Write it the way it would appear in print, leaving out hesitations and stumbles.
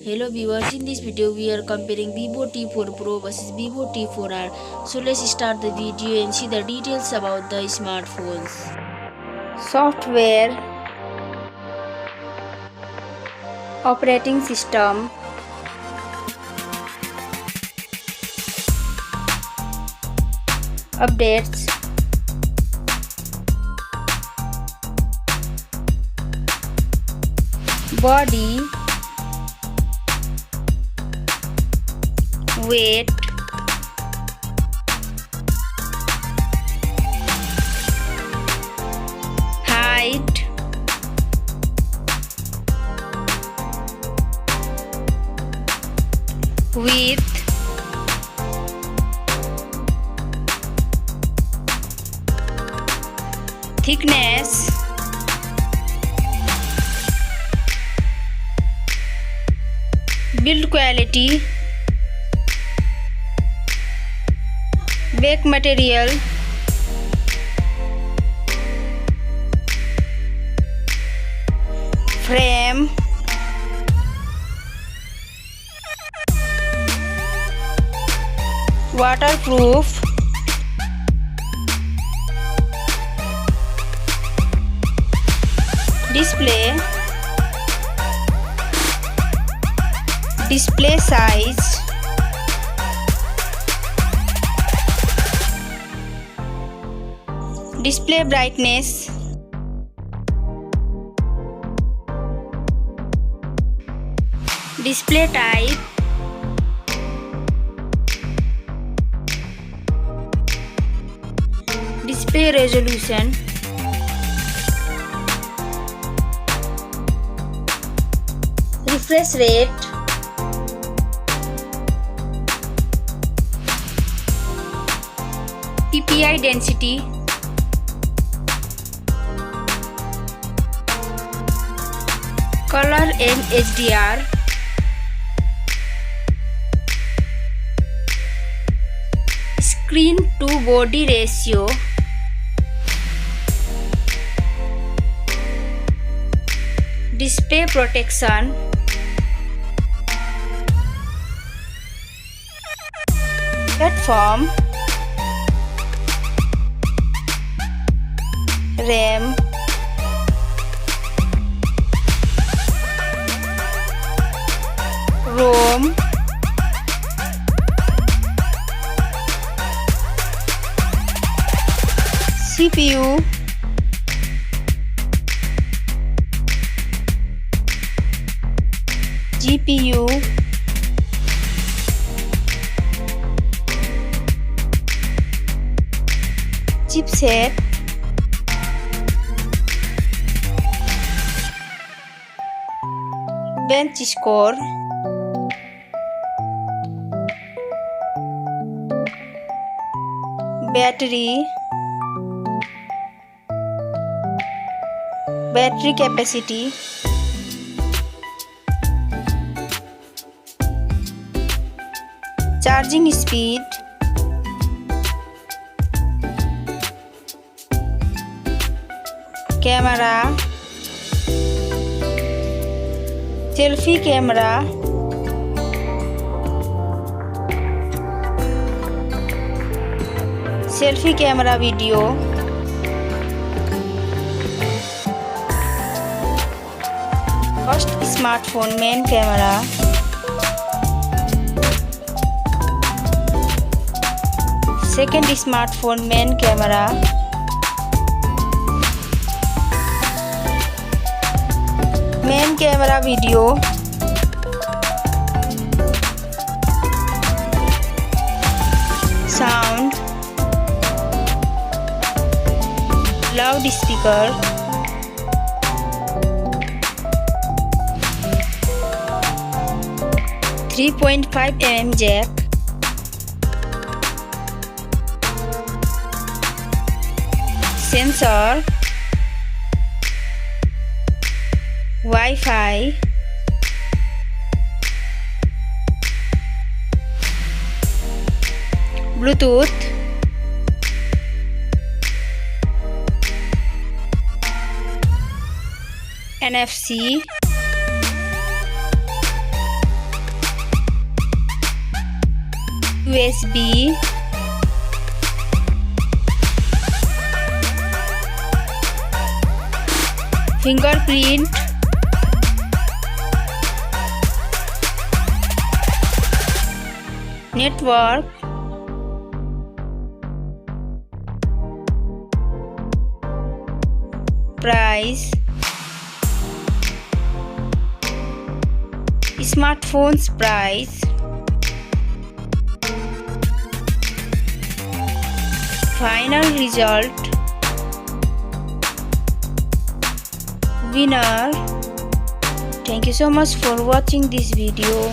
Hello viewers, in this video we are comparing Vivo T4 Pro versus Vivo T4R. So let's start the video and see the details about the smartphones. Software, operating system, updates, body, weight, height, width, thickness, build quality, back material, frame, waterproof, display size, display brightness, display type, display resolution, refresh rate, PPI density, color and HDR, screen to body ratio, display protection, platform, RAM, ROM, CPU, GPU, chipset, bench score, battery capacity, charging speed, camera, selfie camera, selfie camera video, first smartphone main camera, second smartphone main camera, main camera video, sound, loudspeaker, .5mm jack, sensor, Wi-Fi, Bluetooth, NFC, USB, fingerprint, network, price, smartphone's price, final result, winner. Thank you so much for watching this video.